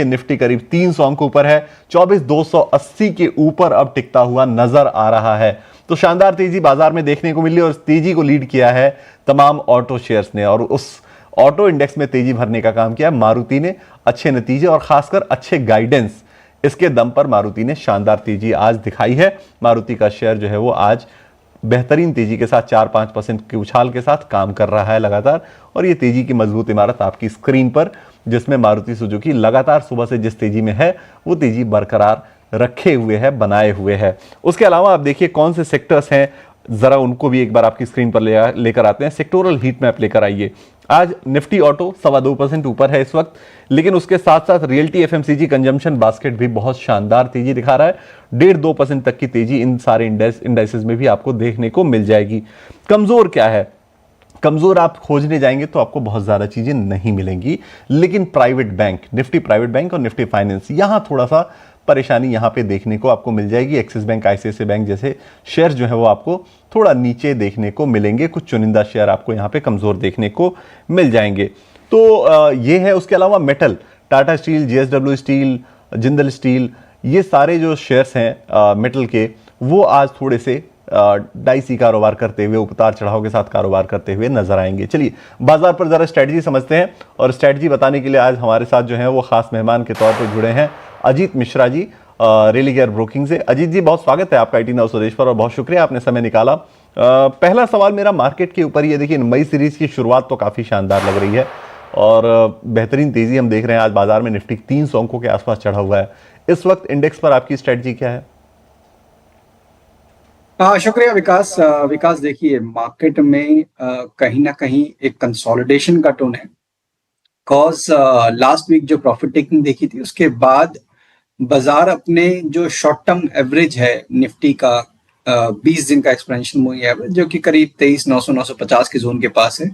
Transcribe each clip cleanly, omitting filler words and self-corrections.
Nifty करीब 300 अंक ऊपर है, 24,280 के ऊपर अब टिकता हुआ नजर आ रहा है। तो शानदार तेजी बाजार में देखने को मिली और तेजी को लीड किया है तमाम ऑटो शेयर्स ने, और उस ऑटो इंडेक्स में तेजी भरने का काम किया मारुति ने। अच्छे नतीजे और खासकर अच्छे गाइडेंस, इसके दम पर मारुति ने शानदार तेजी आज दिखाई है। मारुति का शेयर जो है वो आज बेहतरीन तेजी के साथ 4-5% की उछाल के साथ काम कर रहा है लगातार, और ये तेजी की मजबूत इमारत आपकी स्क्रीन पर, जिसमें मारुति सुजुकी लगातार सुबह से जिस तेजी में है वो तेजी बरकरार रखे हुए है, बनाए हुए है। उसके अलावा आप देखिए कौन से सेक्टर्स हैं, जरा उनको भी एक बार आपकी स्क्रीन पर लेकर आते हैं। सेक्टोरल हीट मैप लेकर आइए। आज निफ्टी ऑटो 2.25% ऊपर है इस वक्त, लेकिन उसके साथ साथ रियल्टी, एफएमसीजी, कंजम्पशन बास्केट भी बहुत शानदार तेजी दिखा रहा है। 1.5-2% तक की तेजी इन सारे इंडाइसेस में भी आपको देखने को मिल जाएगी। कमजोर क्या है? कमजोर आप खोजने जाएंगे तो आपको बहुत ज्यादा चीजें नहीं मिलेंगी, लेकिन private bank, Nifty private bank और निफ्टी फाइनेंस, यहां थोड़ा सा परेशानी यहां पे देखने को आपको मिल जाएगी। एक्सिस बैंक, आईसीआईसीआई बैंक जैसे शेयर जो है वो आपको थोड़ा नीचे देखने को मिलेंगे। कुछ चुनिंदा शेयर आपको यहां पे कमजोर देखने को मिल जाएंगे। तो ये है। उसके अलावा metal, Tata steel, JSW steel, Jindal steel, ये सारे जो शेयर्स हैं मेटल के, वो आज थोड़े से डाइसी कारोबार करते हुए, उतार चढ़ाव के साथ कारोबार करते हुए नजर आएंगे। चलिए बाजार पर जरा स्ट्रेटजी समझते हैं, और स्ट्रेटजी बताने के लिए आज हमारे साथ जो है वो खास मेहमान के तौर पर जुड़े हैं अजीत मिश्रा जी, रेलिगेयर ब्रोकिंग से। अजीत जी, बहुत स्वागत है आपका 18 स्वदेश पर, और बहुत शुक्रिया आपने समय निकाला। पहला सवाल मेरा मार्केट के ऊपर ही है। देखिए मई सीरीज की शुरुआत तो काफी शानदार लग रही है, और बेहतरीन तेजी हम देख रहे हैं आज बाजार में। निफ्टी 300 अंकों के आसपास चढ़ा हुआ है। इस वक्त इंडेक्स पर आपकी स्ट्रेटजी क्या है? शुक्रिया विकास। विकास देखिए, मार्केट में कहीं ना कहीं एक कंसोलिडेशन का टोन है। कॉज लास्ट वीक जो प्रॉफिट टेकिंग देखी थी, उसके बाद बाजार अपने जो शॉर्ट टर्म एवरेज है निफ्टी का, 20 दिन का एक्सपेंशन मूवी एवरेज, जो कि करीब 23,900-950 के जोन के पास है,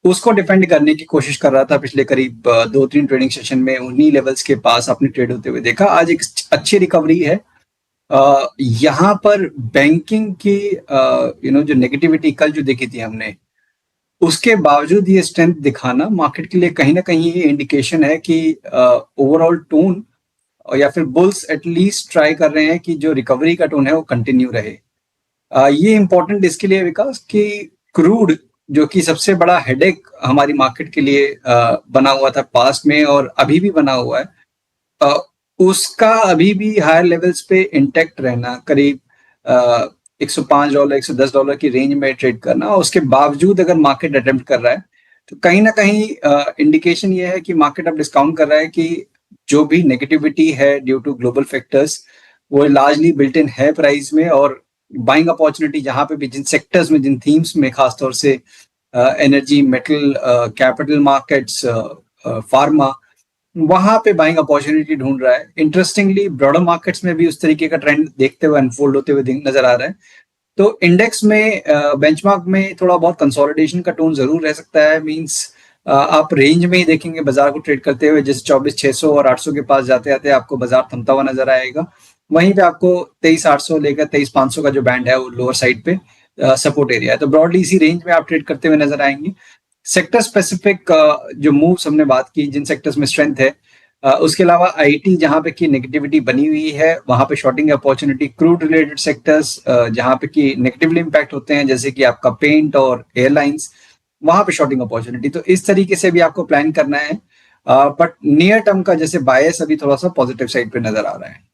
उसको डिफेंड करने की कोशिश कर रहा था। पिछले करीब 2-3 ट्रेडिंग सेशन में उन्हीं लेवल्स के पास आपने ट्रेड होते हुए देखा। आज एक अच्छी रिकवरी है। यहाँ पर बैंकिंग की जो नेगेटिविटी कल जो देखी थी हमने, उसके बावजूद ये स्ट्रेंथ दिखाना मार्केट के लिए कहीं ना कहीं ये इंडिकेशन है कि ओवरऑल टोन, या फिर बुल्स एटलीस्ट ट्राई कर रहे हैं कि जो रिकवरी का टोन है वो कंटिन्यू रहे। ये इंपॉर्टेंट इसके लिए विकास कि क्रूड, जो कि सबसे बड़ा हेडेक हमारी मार्केट के लिए बना हुआ था पास्ट में और अभी भी बना हुआ है, उसका अभी भी हायर लेवल्स पे इंटैक्ट रहना, करीब $105, $110 की रेंज में ट्रेड करना, और उसके बावजूद अगर मार्केट अटेम्प्ट कर रहा है तो कहीं ना कहीं इंडिकेशन ये है कि मार्केट अब डिस्काउंट कर रहा है कि जो भी नेगेटिविटी है ड्यू टू ग्लोबल फैक्टर्स, वो लार्जली बिल्ट इन है प्राइस में। और बाइंग अपॉर्चुनिटी जहां पे भी, जिन सेक्टर्स में, जिन थीम्स में, खासतौर से energy, metal, capital markets, pharma, वहां पे बाइंग अपॉर्चुनिटी ढूंढ रहा है। इंटरेस्टिंगली ब्रॉडर मार्केट्स में भी उस तरीके का ट्रेंड देखते हुए, अनफोल्ड होते हुए नजर आ रहा है। तो इंडेक्स में, बेंचमार्क में थोड़ा बहुत कंसोलिडेशन का टोन जरूर रह सकता है। मींस आप रेंज में ही देखेंगे बाजार को ट्रेड करते हुए, जैसे 24,600 और 800 के पास जाते आते आपको बाजार थमता हुआ नजर आएगा। वहीं पे आपको 23,800 लेकर 23,500 का जो बैंड है वो लोअर साइड पे सपोर्ट एरिया है। तो ब्रॉडली इसी रेंज में आप ट्रेड करते हुए नजर आएंगे। सेक्टर स्पेसिफिक जो मूव्स हमने बात की, जिन सेक्टर्स में स्ट्रेंथ है, उसके अलावा आईटी जहां पे की नेगेटिविटी बनी हुई है, वहां पे shorting opportunity. Crude related sectors जहां पे की नेगेटिवली इंपैक्ट होते हैं, जैसे कि आपका पेंट और एयरलाइंस, वहां पे शॉर्टिंग अपॉर्चुनिटी। तो इस तरीके से भी आपको प्लान करना है। बट नियर टर्म का जैसे बायस अभी थोड़ा सा पॉजिटिव साइड पे नजर आ रहा है।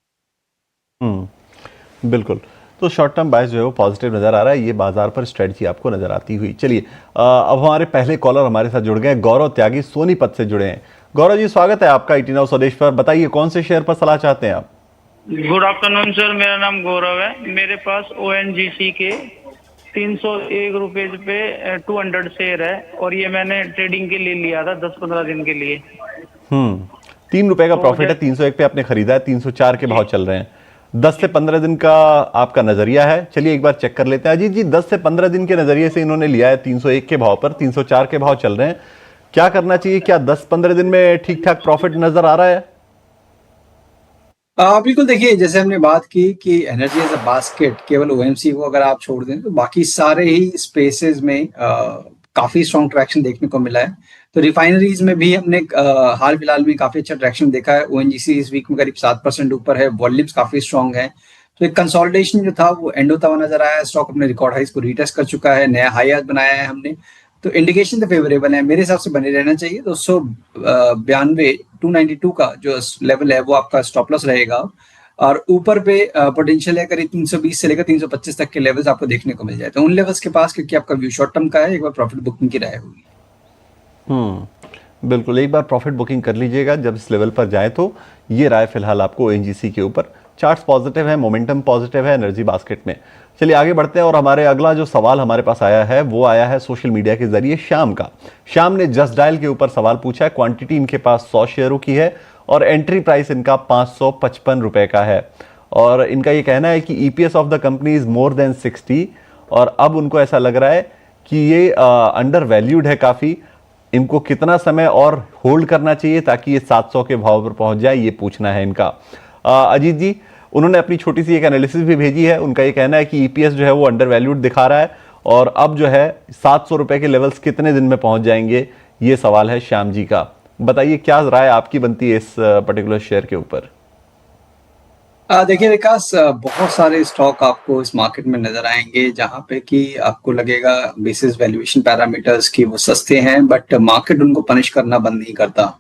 बिल्कुल। तो शॉर्ट टर्म बायस जो है वो पॉजिटिव नजर आ रहा है, ये बाजार पर स्ट्रेटजी आपको नजर आती हुई। चलिए अब हमारे पहले कॉलर हमारे साथ जुड़ गए, गौरव त्यागी सोनीपत से जुड़े हैं। गौरव जी, स्वागत है आपका 18 स्वदेश पर। बताइए कौन से शेयर पर सलाह चाहते हैं आप? गुड आफ्टरनून सर, मेरा नाम गौरव है। मेरे पास ONGC के 301 रुपए पे 200 शेयर है, और ये मैंने ट्रेडिंग के लिए लिया था 10-15 दिन के लिए। 3 रुपए का प्रॉफिट है, 301 पे आपने खरीदा है, 304 के भाव चल रहे हैं। 10 से 15 दिन का आपका नजरिया है। चलिए एक बार चेक कर लेते हैं। अजीत जी, 10 से 15 दिन के नजरिए से इन्होंने लिया है 301 के भाव पर, 304 के भाव चल रहे हैं, क्या करना चाहिए? क्या 10-15 दिन में ठीक ठाक प्रॉफिट नजर आ रहा है? बिल्कुल। देखिए, जैसे हमने बात की कि एनर्जी एज अ बास्केट, केवल OMC को अगर आप छोड़ दें तो बाकी सारे ही स्पेसेस में काफी स्ट्रॉन्ग ट्रैक्शन देखने को मिला है। तो रिफाइनरीज में भी हमने हाल फिलहाल में काफी अच्छा ट्रैक्शन देखा है। ओएनजीसी इस वीक में करीब 7% ऊपर है, वॉल्यूम्स काफी स्ट्रांग है। तो एक कंसोलिडेशन जो था वो एंड होता हुआ नजर आया है। स्टॉक अपने रिकॉर्ड हाइस को रीटेस्ट कर चुका है, नया हाई आज बनाया है हमने। तो इंडिकेशन तो फेवरेबल है, मेरे हिसाब से बने रहना चाहिए। 292 292 का जो लेवल है वो आपका स्टॉप लॉस रहेगा, और ऊपर पे पोटेंशियल है करीब 320 से लेकर 325 तक के लेवल्स आपको देखने को मिल जाए। तो उन लेवल्स के पास, क्योंकि आपका व्यू शॉर्ट टर्म का है, एक बार प्रॉफिट बुकिंग की राय होगी। बिल्कुल, एक बार प्रॉफिट बुकिंग कर लीजिएगा जब इस लेवल पर जाए। तो ये राय फिलहाल आपको ओएनजीसी के ऊपर। चार्ट्स पॉजिटिव है, मोमेंटम पॉजिटिव है एनर्जी बास्केट में। चलिए आगे बढ़ते हैं और हमारे अगला जो सवाल हमारे पास आया है वो आया है सोशल मीडिया के जरिए श्याम का। श्याम ने जस्ट डायल के ऊपर सवाल पूछा है। क्वांटिटी इनके पास 100 शेयरों की है और एंट्री प्राइस इनका 555 रुपए का है, और इनका ये कहना है कि EPS of the company is more than 60, और अब उनको ऐसा लग रहा है कि ये अंडर वैल्यूड है काफी। इनको कितना समय और होल्ड करना चाहिए ताकि ये 700 के भाव पर पहुंच जाए, ये पूछना है इनका। अजीत जी, उन्होंने अपनी छोटी सी एक एनालिसिस भी भेजी है। उनका ये कहना है कि ईपीएस जो है वो अंडर वैल्यूड दिखा रहा है, और अब जो है 700 रुपए के लेवल्स कितने दिन में पहुंच जाएंगे, ये सवाल है श्याम जी का। बताइए क्या राय आपकी बनती है इस पर्टिकुलर शेयर के ऊपर। देखिए विकास, बहुत सारे स्टॉक आपको इस मार्केट में नजर आएंगे जहां पे कि आपको लगेगा बेसिस वैल्यूएशन पैरामीटर्स की वो सस्ते हैं, बट मार्केट उनको पनिश करना बंद नहीं करता।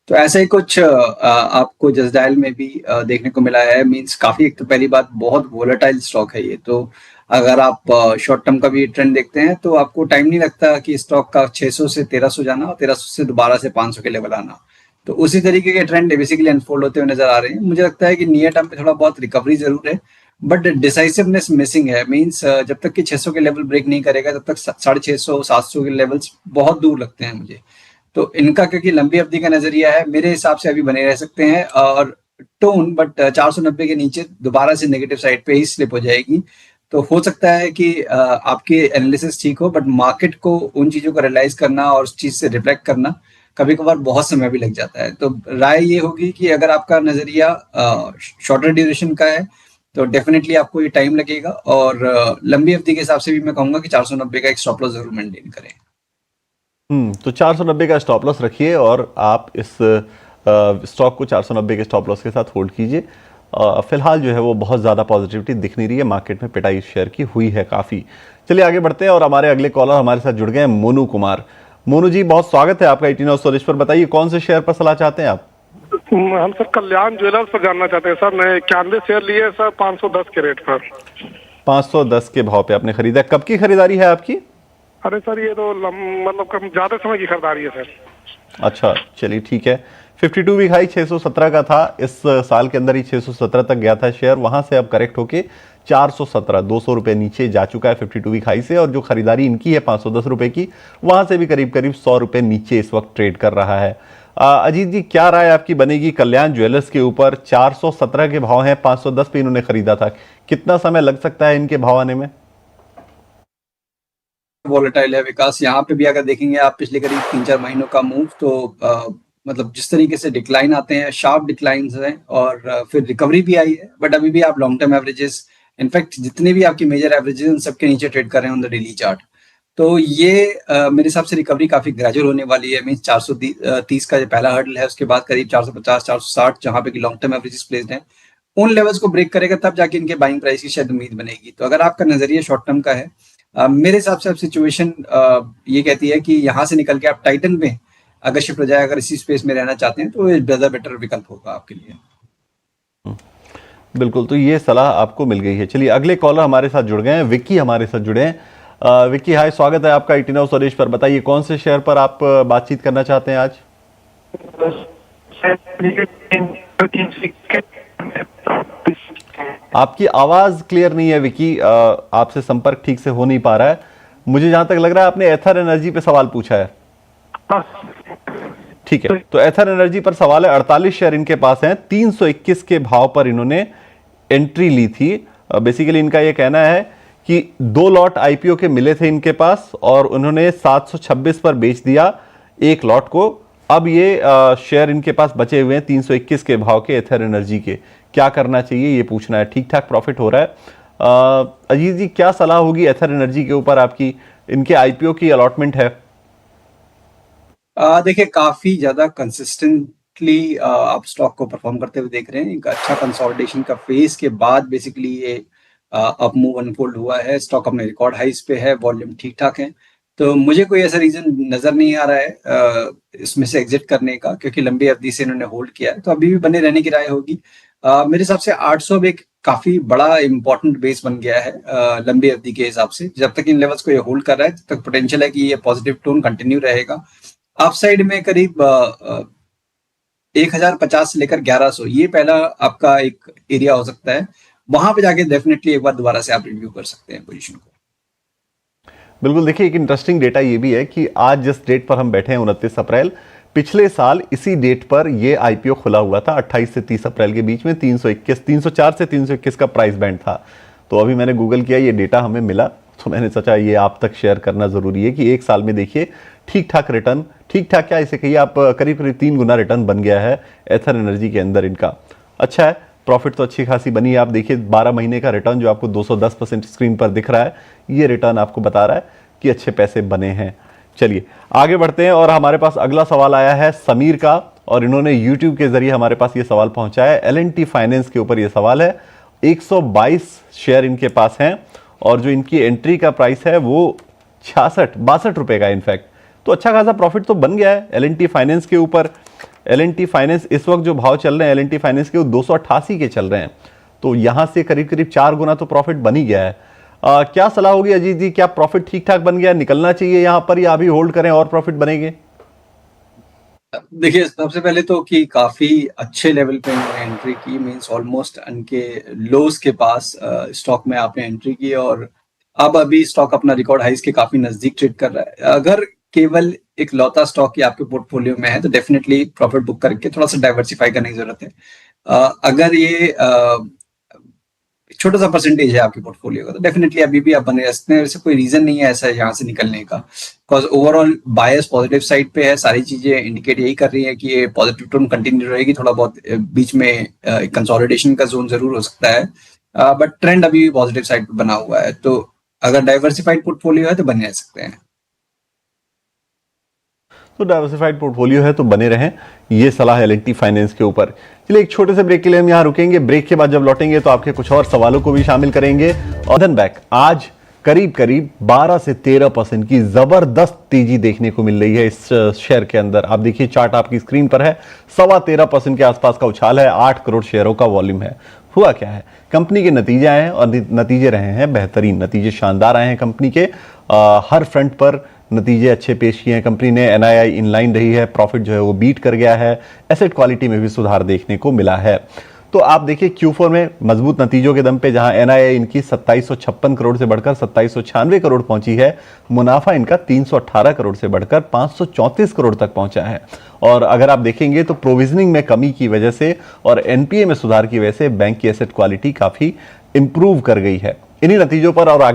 तो ऐसा ही कुछ आपको जस्ट डायल में भी देखने को मिला है। मींस काफी, एक तो पहली बात, बहुत वोलेटाइल स्टॉक है ये। तो अगर आप शॉर्ट टर्म का भी ट्रेंड देखते हैं तो आपको टाइम नहीं लगता कि स्टॉक का 600 से 1300 जाना और 1300 से दोबारा से 500 के लेवल आना। तो उसी तरीके के ट्रेंड बेसिकली अनफोल्ड होते हुए नजर आ रहे हैं। मुझे लगता है कि नियर टर्म पे थोड़ा बहुत रिकवरी जरूर है, बट डिसाइसिवनेस मिसिंग है। मींस जब तक कि 600 के लेवल ब्रेक नहीं करेगा तब तक 650 700 के लेवल्स बहुत दूर लगते हैं मुझे। तो इनका क्योंकि लंबी अवधि का नजरिया है, मेरे हिसाब से अभी बने रह सकते हैं। और टोन बट 490 के नीचे दोबारा से नेगेटिव साइड पे ही स्लिप हो जाएगी। तो हो सकता है कि आपकी एनालिसिस ठीक हो, बट मार्केट को उन चीजों को रियलाइज करना और उस चीज से रिफ्लेक्ट करना कभी कभार बहुत समय भी लग जाता है। तो राय ये होगी कि अगर आपका नजरिया शॉर्टर ड्यूरेशन का है तो डेफिनेटली आपको ये टाइम लगेगा, और लंबी अवधि के हिसाब से भी मैं कहूंगा कि 490 का एक स्टॉप लॉस जरूर मेंटेन करें। तो 490 का स्टॉप लॉस रखिए और आप इस स्टॉक को 490 के स्टॉप लॉस के साथ होल्ड कीजिए। फिलहाल जो है वो बहुत ज़्यादा पॉजिटिविटी दिख नहीं रही है, मार्केट में पिटाई शेयर की हुई है काफ़ी। चलिए आगे बढ़ते हैं और हमारे अगले कॉलर हमारे साथ जुड़ गए हैं मोनू कुमार। मोनू जी, बहुत स्वागत है आपका 18 हाउस स्टोरेज पर। बताइए कौन से शेयर पर सलाह चाहते हैं आप? हम सर कल्याण ज्वेलर्स पर जानना चाहते हैं सर। मैं 91 शेयर लिए सर 510 के रेट पर। 510 के भाव पे आपने खरीदा। कब की खरीदारी है आपकी? अरे सर ये तो मतलब कम ज्यादा समय की खरीदारी है सर। अच्छा चलिए ठीक है। 52 वीक हाई 617 का था, इस साल के अंदर ही 617 तक गया था शेयर, वहां से अब करेक्ट होके 417 200 रुपए नीचे जा चुका है 52 वीक हाई से। और जो खरीदारी इनकी है 510 रुपए की, वहां से भी करीब करीब 100 रुपए नीचे इस वक्त ट्रेड कर रहा है। अजीत जी, क्या राय आपकी बनेगी कल्याण ज्वेलर्स के ऊपर? 417 के भाव हैं, 510 पे इन्होंने खरीदा था, कितना समय लग सकता है इनके भाव आने में? वोलेटाइल है विकास। यहाँ पे भी अगर देखेंगे आप पिछले करीब 3-4 महीनों का मूव, तो मतलब जिस तरीके से डिक्लाइन आते हैं, शार्प डिक्लाइंस हैं, और फिर रिकवरी भी आई है, बट अभी भी आप लॉन्ग टर्म एवरेजेस, इनफैक्ट जितने भी आपकी मेजर एवरेजेस उन सबके नीचे ट्रेड कर रहे हैं ऑन द डेली चार्ट। तो ये मेरे हिसाब से रिकवरी काफी ग्रेजुअल होने वाली है। मींस 430 का जो पहला हर्डल है, उसके बाद करीब 450 460 जहां पे कि लॉन्ग टर्म एवरेजेस प्लेस्ड हैं, उन लेवल्स को ब्रेक करेगा तब जाके इनके बाइंग प्राइस की शायद उम्मीद बनेगी। तो अगर आपका नजरिया शॉर्ट टर्म का है, मेरे हिसाब से अब सिचुएशन ये कहती है कि यहाँ से निकल के आप टाइटन में अगर शिफ्ट हो जाए, अगर इसी स्पेस में रहना चाहते हैं तो ये ज्यादा बेटर विकल्प होगा आपके लिए। बिल्कुल, तो ये सलाह आपको मिल गई है। चलिए अगले कॉलर हमारे साथ जुड़ गए हैं, विक्की हमारे साथ जुड़े हैं। विक्की हाय, स्वागत है आपका 18 हाउस स्टोरेज पर। बताइए कौन से शेयर पर आप बातचीत करना चाहते हैं आज? आपकी आवाज क्लियर नहीं है विक्की, आपसे संपर्क ठीक से हो नहीं पा रहा है। मुझे जहां तक लग रहा है आपने एथर एनर्जी पे सवाल पूछा है। ठीक है, तो एथर एनर्जी पर सवाल है। 48 शेयर इनके पास हैं, 321 के भाव पर इन्होंने एंट्री ली थी। बेसिकली इनका यह कहना है कि 2 लॉट आईपीओ के मिले थे इनके पास और उन्होंने 726 पर बेच दिया एक लॉट को। अब ये शेयर इनके पास बचे हुए हैं 321 के भाव के एथर एनर्जी के। क्या करना चाहिए ये पूछना है। ठीक ठाक प्रॉफिट हो रहा है। अजीत जी, क्या सलाह होगी एथर एनर्जी के ऊपर आपकी? इनके आईपीओ की अलॉटमेंट है। देखिए काफी ज्यादा कंसिस्टेंटली आप स्टॉक को परफॉर्म करते हुए देख रहे हैं। एक अच्छा कंसोलिडेशन का फेज के बाद बेसिकली ये अप मूव अनफोल्ड हुआ है। स्टॉक अपने रिकॉर्ड हाइस पे है, वॉल्यूम ठीक ठाक है, तो मुझे कोई ऐसा रीजन नजर नहीं आ रहा है इसमें से एग्जिट करने का, क्योंकि लंबी अवधि से इन्होंने होल्ड किया है, तो अभी भी बने रहने की राय होगी। मेरे हिसाब से 800 अब एक काफी बड़ा इंपॉर्टेंट बेस बन गया है लंबी अवधि के हिसाब से। जब तक इन लेवल्स को ये होल्ड कर रहा है तब तक पोटेंशियल है कि ये पॉजिटिव टोन कंटिन्यू रहेगा। अपसाइड में करीब 1050 से लेकर 1100 ये पहला आपका एक एरिया हो सकता है। वहां पे जाके डेफिनेटली एक बार दोबारा से आप रिव्यू कर सकते हैं पोजीशन को। बिल्कुल, देखिए एक इंटरेस्टिंग डेटा ये भी है कि आज जिस डेट पर हम बैठे हैं 29 अप्रैल, पिछले साल इसी डेट पर ये आईपीओ खुला हुआ था 28 से 30 अप्रैल के बीच में 304 से 321 का प्राइस बैंड था। तो अभी मैंने गूगल किया, ये डेटा हमें मिला, तो मैंने सोचा ये आप तक शेयर करना जरूरी है कि एक साल में देखिए ठीक ठाक रिटर्न, ठीक ठाक क्या इसे कहिए आप, करीब करीब 3 गुना रिटर्न बन गया है एथर एनर्जी के अंदर इनका। अच्छा है, प्रॉफिट तो अच्छी खासी बनी है। आप देखिए 12 महीने का रिटर्न जो आपको 210% स्क्रीन पर दिख रहा है, ये रिटर्न आपको बता रहा है कि अच्छे पैसे बने हैं। चलिए आगे बढ़ते हैं और हमारे पास अगला सवाल आया है समीर का, और इन्होंने YouTube के जरिए हमारे पास ये सवाल पहुंचाया है। L&T फाइनेंस के ऊपर ये सवाल है। 122 शेयर इनके पास हैं और जो इनकी एंट्री का प्राइस है वो 62 रुपए का इनफैक्ट, तो अच्छा खासा प्रॉफिट तो बन गया है L&T फाइनेंस के ऊपर। L&T फाइनेंस इस वक्त जो भाव चल रहे हैं L&T फाइनेंस के, वो 288 के चल रहे हैं, तो यहां से करीब करीब 4 गुना तो प्रॉफिट बन ही गया है। क्या सलाह होगी अजीत जी, क्या प्रॉफिट ठीक ठाक बन गया, निकलना चाहिए यहां पर या अभी होल्ड करें और प्रॉफिट बनेंगे? देखिए सबसे पहले तो कि काफी अच्छे लेवल पे इन्होंने एंट्री की, मींस ऑलमोस्ट उनके लोज के पास स्टॉक में आपने एंट्री की, और अब अभी स्टॉक अपना रिकॉर्ड हाइस के काफी नजदीक ट्रेड कर रहा है। अगर केवल एक लौता स्टॉक ही आपके पोर्टफोलियो में है तो डेफिनेटली प्रॉफिट बुक करके थोड़ा सा डाइवर्सिफाई करने की जरूरत है। अगर ये छोटा सा परसेंटेज है आपके पोर्टफोलियो का तो डेफिनेटली अभी भी आप बने रह सकते हैं। वैसे कोई रीजन नहीं है ऐसा यहाँ से निकलने का, because overall bias positive side पे है। सारी चीजें इंडिकेट यही कर रही है कि ये पॉजिटिव टोन कंटिन्यू रहेगी। थोड़ा बहुत बीच में कंसोलिडेशन का जोन जरूर हो सकता है, बट ट्रेंड अभी भी पॉजिटिव साइड पे बना हुआ है। तो अगर डाइवर्सिफाइड पोर्टफोलियो है तो बने रह सकते हैं। तो डाइवर्सिफाइड पोर्टफोलियो है तो बने रहें, ये सलाह है L&T फाइनेंस के ऊपर। चलिए एक छोटे से ब्रेक के लिए हम यहां रुकेंगे। ब्रेक के बाद जब लौटेंगे तो आपके कुछ और सवालों को भी शामिल करेंगे। और धन बैक आज करीब करीब 12 से 13% की जबरदस्त तेजी देखने को मिल रही है इस शेयर के अंदर। आप देखिए चार्ट आपकी स्क्रीन पर है, 13.25% के आसपास का उछाल है, 8 करोड़ शेयरों का वॉल्यूम है। हुआ क्या है, कंपनी के नतीजे आए हैं और नतीजे रहे हैं बेहतरीन, नतीजे शानदार आए हैं कंपनी के। हर फ्रंट पर नतीजे अच्छे पेश किए हैं कंपनी ने। NII इनलाइन रही है, प्रॉफिट जो है वो बीट कर गया है, एसेट क्वालिटी में भी सुधार देखने को मिला है। तो आप देखिए Q4 में मजबूत नतीजों के दम पे जहां NII इनकी 2756 करोड़ से बढ़कर 2796 करोड़ पहुंची है, मुनाफा इनका 318 करोड़ से बढ़कर 534 करोड़ तक पहुंचा है। और अगर आप देखेंगे तो प्रोविजनिंग में कमी की वजह से और NPA में सुधार की वजह से बैंक की एसेट क्वालिटी काफी इंप्रूव कर गई है। इन्हीं नतीजों पर और आगे